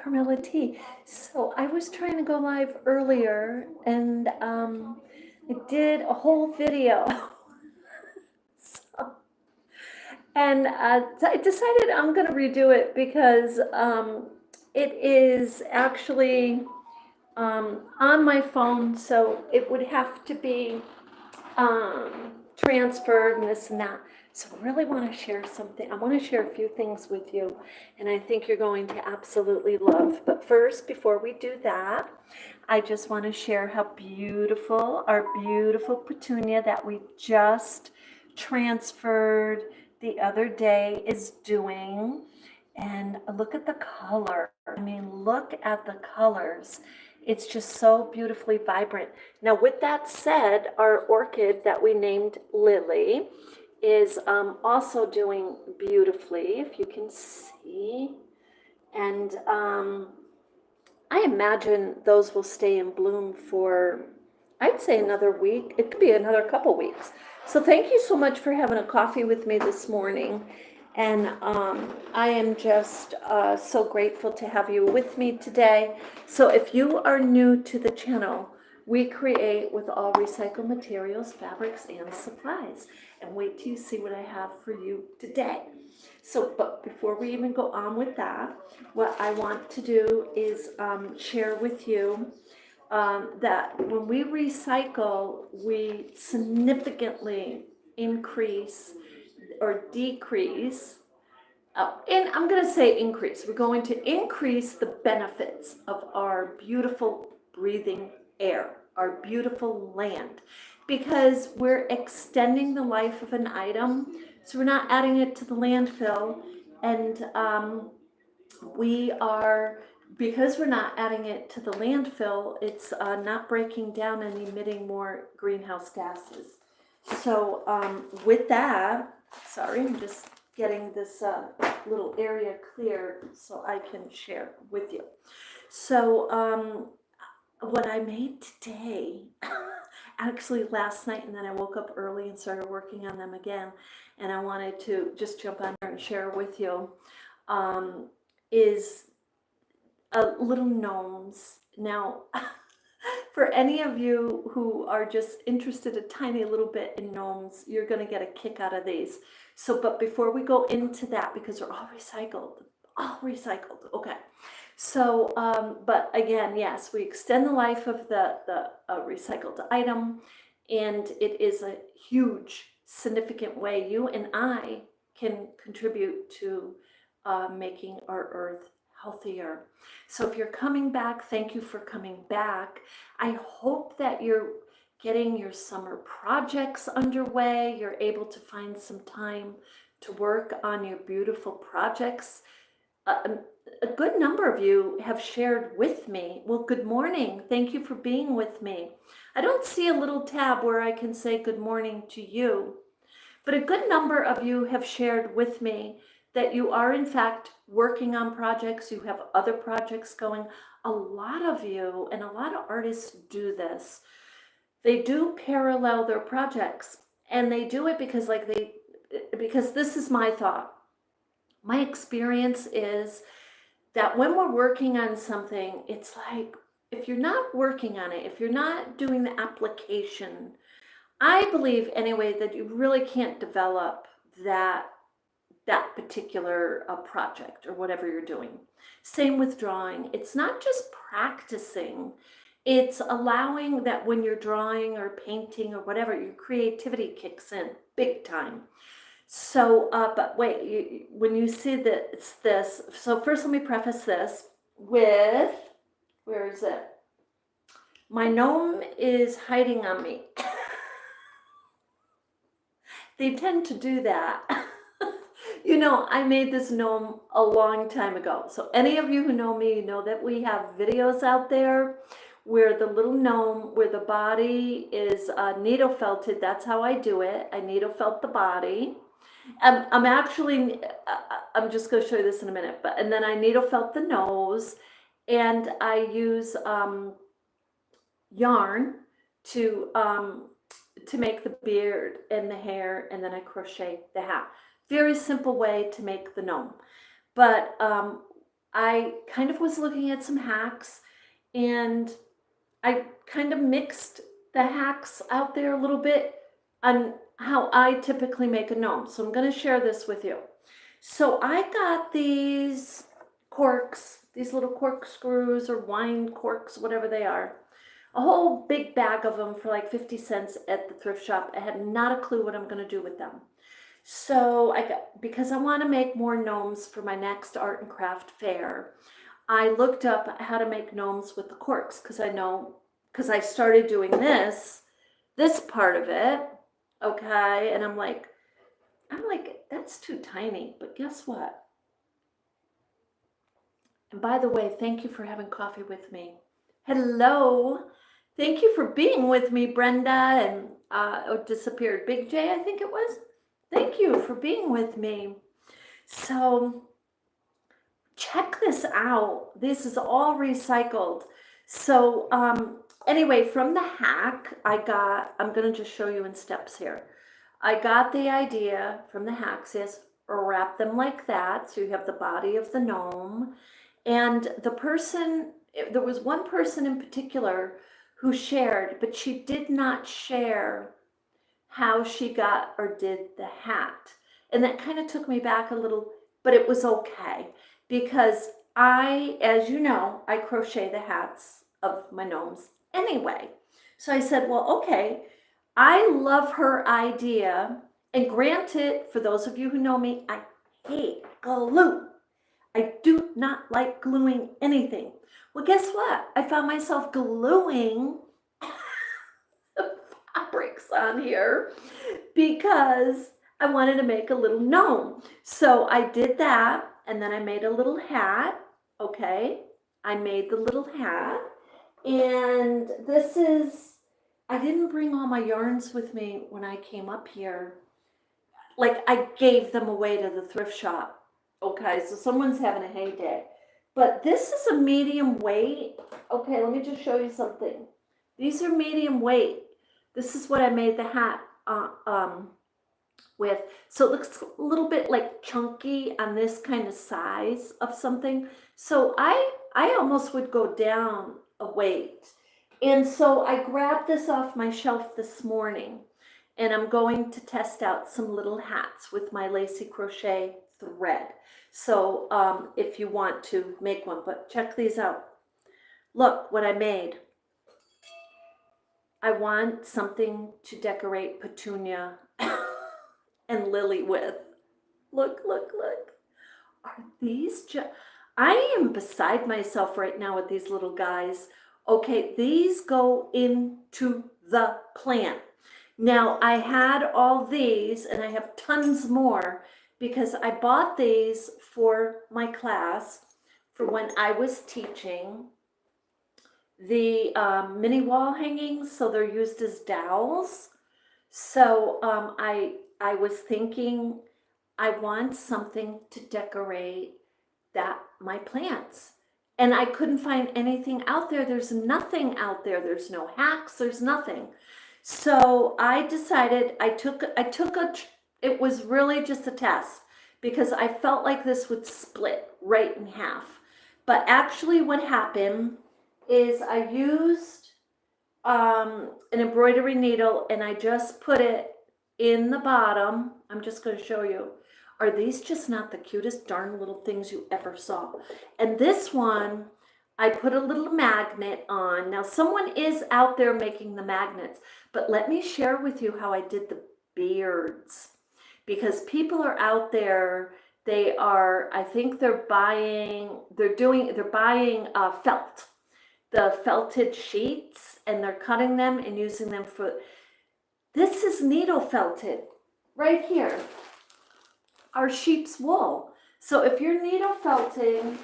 Carmella-T. So I was trying to go live earlier and I did a whole video. So, so I decided I'm going to redo it because it is actually on my phone, so it would have to be transferred and this and that. So I really want to share something. I want to share a few things with you, and I think you're going to absolutely love. But first, before we do that, I just want to share how beautiful our beautiful petunia that we just transferred the other day is doing. And look at the color. I mean, look at the colors. It's just so beautifully vibrant. Now, with that said, our orchid that we named Lily is also doing beautifully, if you can see. And I imagine those will stay in bloom for, I'd say, another week. It could be another couple weeks. So thank you so much for having a coffee with me this morning. And I am just so grateful to have you with me today. So if you are new to the channel, we create with all recycled materials, fabrics, and supplies. And wait till you see what I have for you today. So, but before we even go on with that, what I want to do is share with you that when we recycle, we significantly increase or decrease, and I'm going to say increase. We're going to increase the benefits of our beautiful breathing air, our beautiful land, because we're extending the life of an item. So we're not adding it to the landfill, and we are, because we're not adding it to the landfill, it's not breaking down and emitting more greenhouse gases. So with that, sorry, I'm just getting this little area clear so I can share with you. So what I made today, actually last night, and then I woke up early and started working on them again, and I wanted to just jump on there and share with you, is little gnomes. Now, for any of you who are just interested a tiny little bit in gnomes, you're going to get a kick out of these. So, but before we go into that, because they're all recycled, okay. So, but again, yes, we extend the life of the recycled item, and it is a huge, significant way you and I can contribute to making our earth healthier. So if you're coming back, thank you for coming back. I hope that you're getting your summer projects underway. You're able to find some time to work on your beautiful projects. A good number of you have shared with me. Well, good morning. Thank you for being with me. I don't see a little tab where I can say good morning to you, but a good number of you have shared with me that you are in fact working on projects, you have other projects going. A lot of you and a lot of artists do this. They do parallel their projects, and they do it because because this is my thought. My experience is that when we're working on something, it's like, if you're not working on it, if you're not doing the application, I believe anyway that you really can't develop that particular project or whatever you're doing. Same with drawing. It's not just practicing, it's allowing that when you're drawing or painting or whatever, your creativity kicks in big time. So, but wait, when you see that it's this, so first let me preface this with, where is it? My gnome is hiding on me. They tend to do that. You know, I made this gnome a long time ago. So any of you who know me, you know that we have videos out there where the little gnome, where the body is needle felted. That's how I do it. I needle felt the body. I'm actually, I'm just going to show you this in a minute, but, and then I needle felt the nose, and I use yarn to make the beard and the hair, and then I crochet the hat. Very simple way to make the gnome. But I kind of was looking at some hacks, and I kind of mixed the hacks out there a little bit on how I typically make a gnome. So I'm going to share this with you. So I got these corks, these little corkscrews or wine corks, whatever they are, a whole big bag of them for like 50 cents at the thrift shop. I had not a clue what I'm going to do with them. So because I want to make more gnomes for my next art and craft fair, I looked up how to make gnomes with the corks, because I started doing this part of it, okay, and I'm like, that's too tiny, but guess what? And by the way, thank you for having coffee with me. Hello. Thank you for being with me, Brenda, and disappeared Big J, I think it was. Thank you for being with me. So check this out. This is all recycled. So anyway, from the hack, I'm going to just show you in steps here. I got the idea from the hack, says wrap them like that, so you have the body of the gnome. And there was one person in particular who shared, but she did not share how she got or did the hat. And that kind of took me back a little, but it was okay, because as you know, I crochet the hats of my gnomes anyway. So I said, well, okay, I love her idea. And granted, for those of you who know me, I hate glue. I do not like gluing anything. Well, guess what? I found myself gluing the fabrics on here because I wanted to make a little gnome. So I did that, and then I made a little hat, okay? I made the little hat, and I didn't bring all my yarns with me when I came up here. Like, I gave them away to the thrift shop. Okay, so someone's having a heyday. But this is a medium weight. Okay, let me just show you something. These are medium weight. This is what I made the hat with. So it looks a little bit like chunky on this kind of size of something. So I almost would go down a weight. And so I grabbed this off my shelf this morning, and I'm going to test out some little hats with my lacy crochet thread. So if you want to make one, but check these out. Look what I made. I want something to decorate Petunia and Lily with. Look, look, look. Are these I am beside myself right now with these little guys. Okay, these go into the plant. Now, I had all these, and I have tons more, because I bought these for my class for when I was teaching the mini wall hangings, so they're used as dowels. So I was thinking I want something to decorate my plants. And I couldn't find anything out there. There's nothing out there. There's no hacks. There's nothing. So I decided it was really just a test, because I felt like this would split right in half. But actually what happened is I used an embroidery needle, and I just put it in the bottom. I'm just going to show you. Are these just not the cutest darn little things you ever saw? And this one, I put a little magnet on. Now, someone is out there making the magnets, but let me share with you how I did the beards, because people are out there. I think they're buying felt, the felted sheets, and they're cutting them and using them this is needle felted right here, our sheep's wool. So if you're needle felting,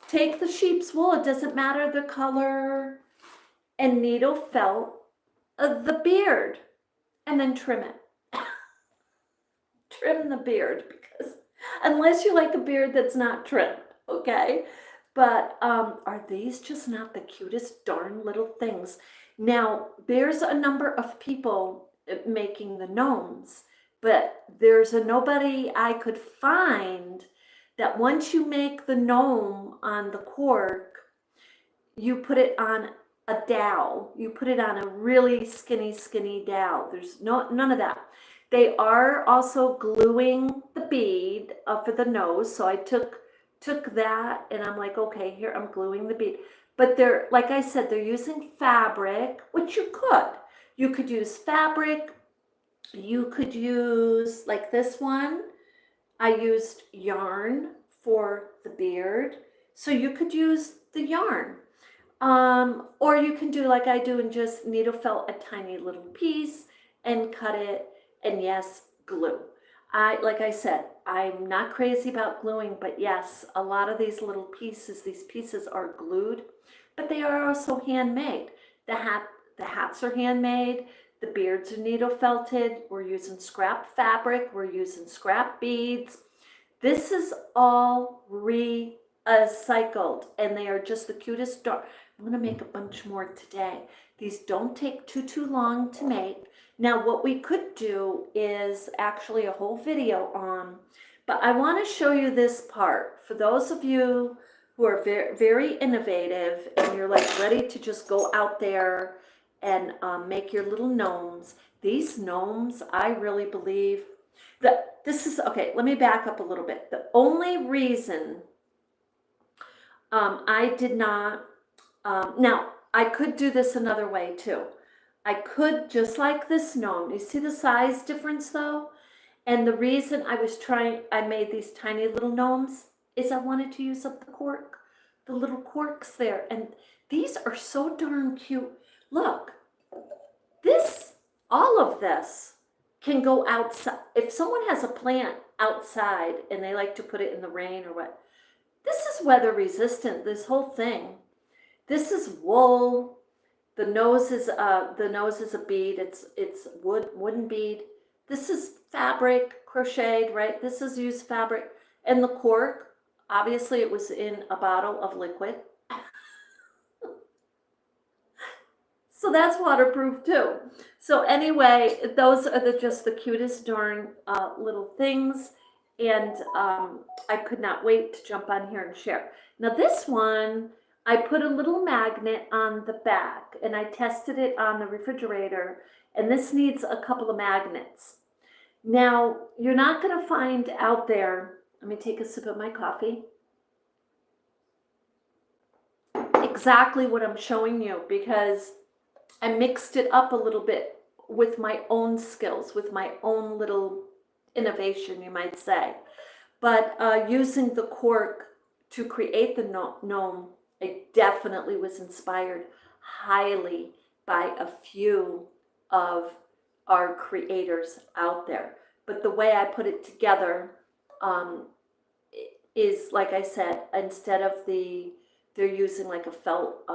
take the sheep's wool, it doesn't matter the color, and needle felt the beard, and then trim it. Trim the beard, because unless you like a beard that's not trimmed, okay? But are these just not the cutest darn little things? Now, there's a number of people making the gnomes, but there's nobody I could find that once you make the gnome on the cork, you put it on a dowel. You put it on a really skinny dowel. There's none of that. They are also gluing the bead for the nose. So I took that and I'm like, okay, here I'm gluing the bead. But they're, like I said, they're using fabric, which you could. You could use fabric. You could use, like this one, I used yarn for the beard. So you could use the yarn. Or you can do like I do and just needle felt a tiny little piece and cut it, and yes, glue. Like I said, I'm not crazy about gluing, but yes, a lot of these little pieces, these pieces are glued, but they are also handmade. The hats are handmade. The beards are needle felted. We're using scrap fabric. We're using scrap beads. This is all recycled, and they are just the cutest dog. I'm gonna make a bunch more today. These don't take too long to make. Now, what we could do is actually a whole video on, but I want to show you this part. For those of you who are very, very innovative and you're like ready to just go out there and make your little gnomes. These gnomes, I really believe that this is, okay, let me back up a little bit. The only reason I did not, now I could do this another way too. I could, just like this gnome, you see the size difference though? And the reason I made these tiny little gnomes is I wanted to use up the cork, the little corks there. And these are so darn cute. Look, all of this can go outside. If someone has a plant outside and they like to put it in the rain or what, this is weather resistant, this whole thing. This is wool. The nose is a bead. It's wooden bead. This is fabric, crocheted, right? This is used fabric. And the cork, obviously it was in a bottle of liquid. So that's waterproof too. So anyway, those are just the cutest darn little things. And I could not wait to jump on here and share. Now this one, I put a little magnet on the back and I tested it on the refrigerator, and this needs a couple of magnets. Now, you're not going to find out there, let me take a sip of my coffee, exactly what I'm showing you, because I mixed it up a little bit with my own skills, with my own little innovation, you might say. But using the cork to create the gnome, I definitely was inspired highly by a few of our creators out there. But the way I put it together is, like I said, instead of they're using like a felt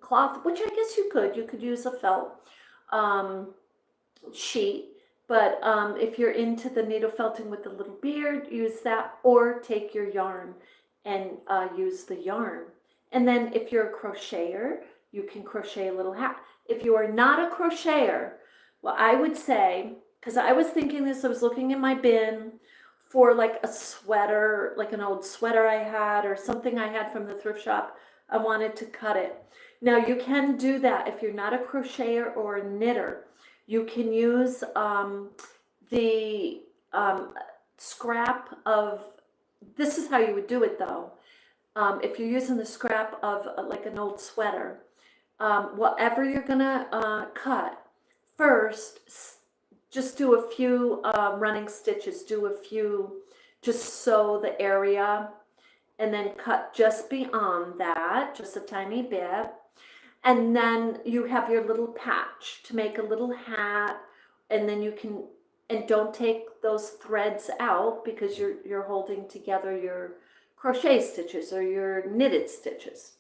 cloth, which I guess you could use a felt sheet. But if you're into the needle felting with the little beard, use that, or take your yarn and use the yarn. And then if you're a crocheter, you can crochet a little hat. If you are not a crocheter, well, I would say, because I was thinking this, I was looking in my bin for like a sweater, like an old sweater I had or something I had from the thrift shop. I wanted to cut it. Now you can do that if you're not a crocheter or a knitter. You can use the scrap of, this is how you would do it though. If you're using the scrap of like an old sweater, whatever you're gonna cut, first just do a few running stitches, do a few, just sew the area, and then cut just beyond that, just a tiny bit. And then you have your little patch to make a little hat, and then you can, and don't take those threads out because you're holding together your crochet stitches or your knitted stitches.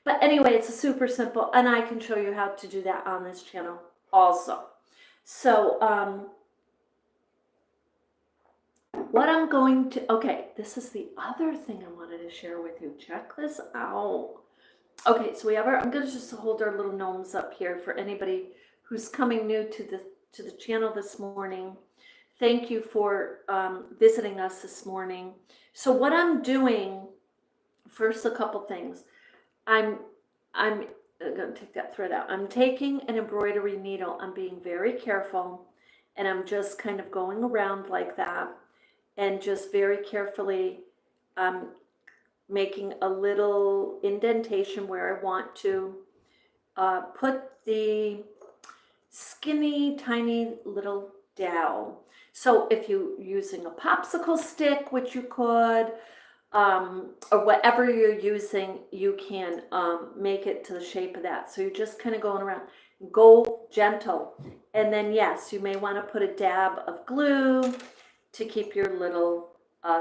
But anyway, it's a super simple, and I can show you how to do that on this channel also. So what I'm going to, okay, this is the other thing I wanted to share with you. Check this out. Okay, so I'm going to just hold our little gnomes up here for anybody who's coming new to the channel this morning. Thank you for visiting us this morning. So what I'm doing, first, a couple things. I'm going to take that thread out. I'm taking an embroidery needle. I'm being very careful, and I'm just kind of going around like that, and just very carefully making a little indentation where I want to put the skinny, tiny little dowel. So if you're using a popsicle stick, which you could, or whatever you're using, you can make it to the shape of that. So you're just kind of going around. Go gentle. And then, yes, you may want to put a dab of glue to keep your little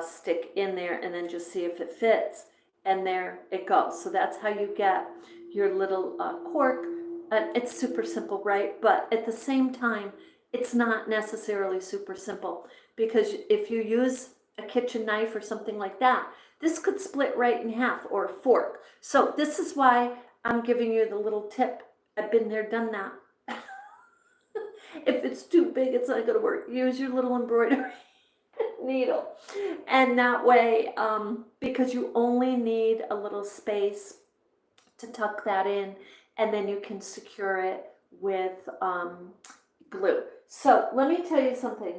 stick in there, and then just see if it fits. And there it goes. So that's how you get your little cork. It's super simple, right? But at the same time, it's not necessarily super simple, because if you use a kitchen knife or something like that, this could split right in half, or a fork. So this is why I'm giving you the little tip. I've been there, done that. If it's too big, it's not going to work. Use your little embroidery needle. And that way, because you only need a little space to tuck that in, and then you can secure it with glue. So let me tell you something.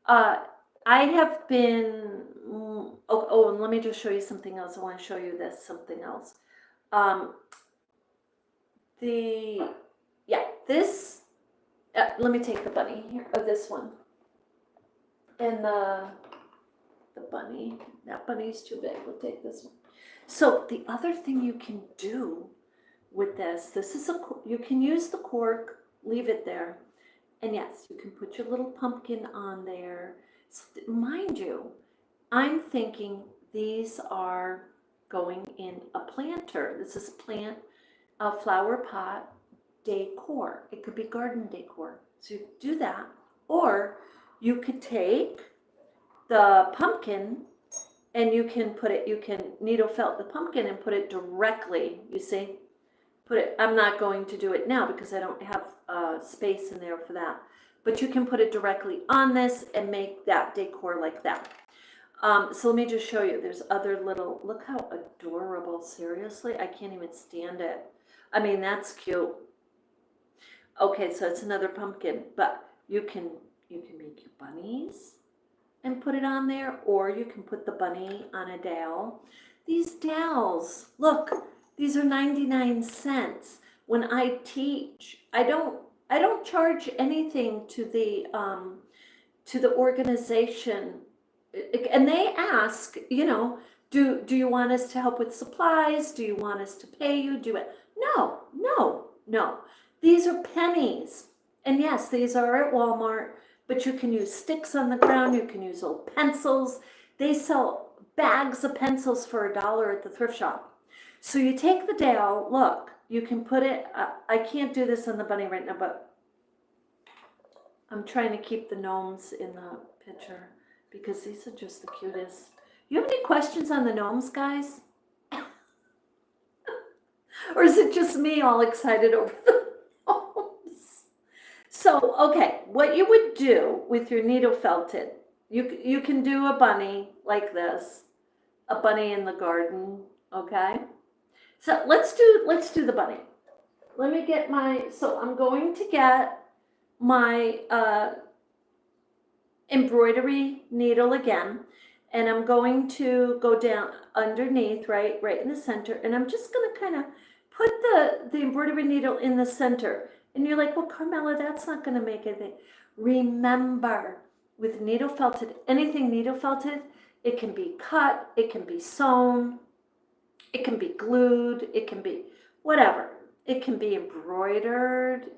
I have been, and let me just show you something else. I want to show you this, something else. This, let me take the bunny here, this one. And the bunny, that bunny's too big. We'll take this one. So the other thing you can do with this is you can use the cork, leave it there. And yes, you can put your little pumpkin on there. So mind you, I'm thinking these are going in a planter. This is a flower pot decor. It could be garden decor. So you could do that. Or you could take the pumpkin and you can needle felt the pumpkin and put it directly, you see? I'm not going to do it now because I don't have space in there for that. But you can put it directly on this and make that decor like that. So let me just show you. There's other little, look how adorable, seriously. I can't even stand it. I mean, that's cute. Okay, so it's another pumpkin, but you can make your bunnies and put it on there, or you can put the bunny on a dowel. These dowels, look, these are 99 cents. When I teach, I don't charge anything to the organization, and they ask, do you want us to help with supplies? Do you want us to pay you? No. These are pennies, and yes, these are at Walmart. But you can use sticks on the ground. You can use old pencils. They sell bags of pencils for $1 at the thrift shop. So you take the dowel. Look, you can put it. I can't do this on the bunny right now, but I'm trying to keep the gnomes in the picture because these are just the cutest. You have any questions on the gnomes, guys? Or is it just me all excited over the gnomes? So, okay, what you would do with your needle felted, you can do a bunny like this, a bunny in the garden, okay? So let's do the bunny. Let me get so I'm going to get my embroidery needle again, and I'm going to go down underneath, right in the center, and I'm just gonna kind of put the embroidery needle in the center. And you're like, well, Carmella, that's not going to make anything. Remember, with needle felted, anything needle felted, it can be cut, it can be sewn, it can be glued, it can be whatever. It can be embroidered.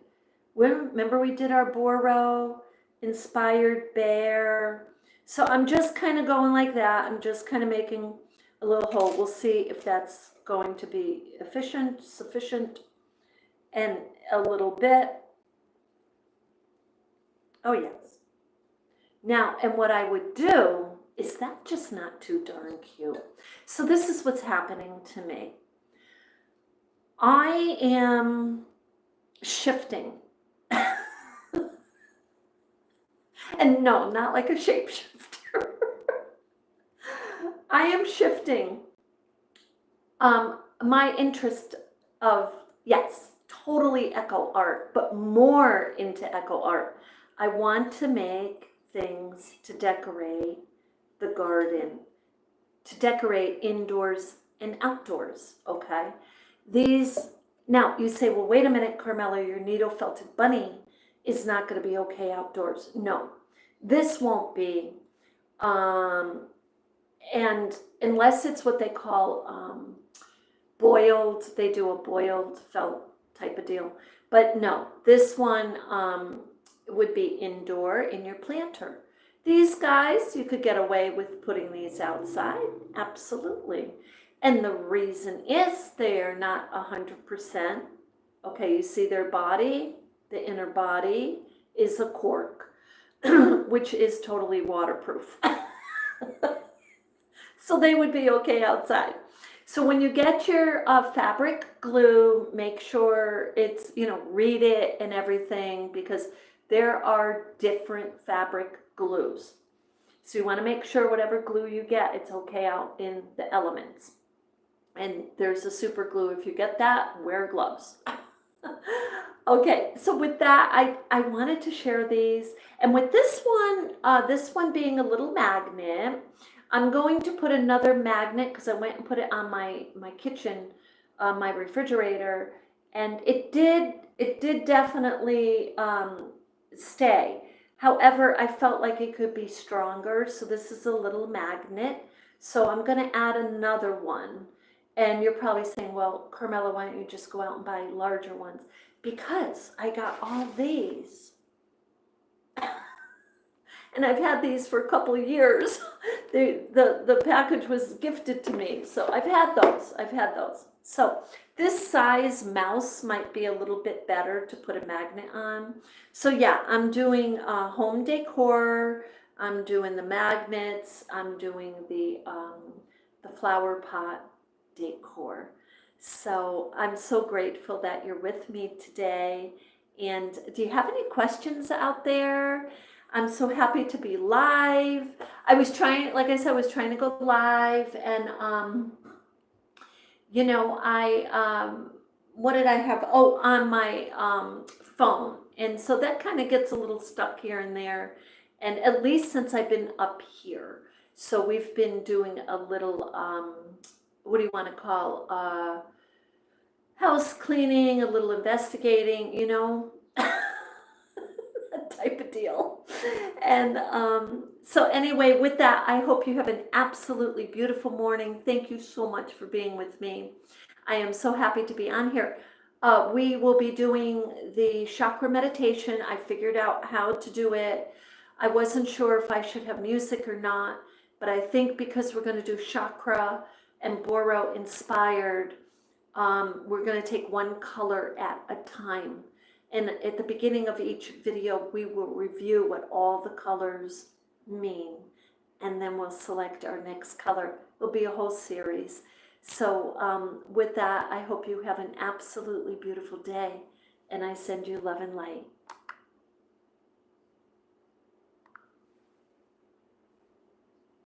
Remember we did our Boro inspired bear. So I'm just kind of going like that. I'm just kind of making a little hole. We'll see if that's going to be sufficient, and a little bit. Oh, yes. Now, and what I would do, is that just not too darn cute? So this is what's happening to me. I am shifting. And no, not like a shapeshifter. I am shifting my interest of, yes, totally eco art, but more into eco art. I want to make things to decorate the garden, to decorate indoors and outdoors, okay? These, now you say, well, wait a minute, Carmella, your needle felted bunny is not going to be okay outdoors. No, this won't be. And unless it's what they call boiled, they do a boiled felt type of deal. But no, this one would be indoor in your planter. These guys, you could get away with putting these outside, absolutely. And the reason is they are not 100%. Okay, you see their body, the inner body is a cork, which is totally waterproof. So they would be okay outside. So when you get your fabric glue, make sure it's, read it and everything, because there are different fabric glues. So you want to make sure whatever glue you get, it's okay out in the elements. And there's a super glue. If you get that, wear gloves. Okay, so with that, I wanted to share these. And with this one being a little magnet, I'm going to put another magnet, because I went and put it on my kitchen, my refrigerator, and it did definitely stay. However, I felt like it could be stronger, so this is a little magnet. So I'm going to add another one. And you're probably saying, well, Carmella, why don't you just go out and buy larger ones? Because I got all these. And I've had these for a couple of years. The package was gifted to me. So I've had those. So this size mouse might be a little bit better to put a magnet on. So yeah, I'm doing home decor. I'm doing the magnets. I'm doing the flower pot decor. So I'm so grateful that you're with me today. And do you have any questions out there? I'm so happy to be live. I was trying, like I said, I was trying to go live, and what did I have? Oh, on my phone. And so that kind of gets a little stuck here and there. And at least since I've been up here. So we've been doing a little, what do you want to call, house cleaning, a little investigating, type of deal. And so anyway, with that, I hope you have an absolutely beautiful morning. Thank you so much for being with me. I am so happy to be on here. We will be doing the chakra meditation. I figured out how to do it. I wasn't sure if I should have music or not, but I think because we're going to do chakra and Boro inspired, we're going to take one color at a time. And at the beginning of each video, we will review what all the colors mean. And then we'll select our next color. It'll be a whole series. So with that, I hope you have an absolutely beautiful day. And I send you love and light.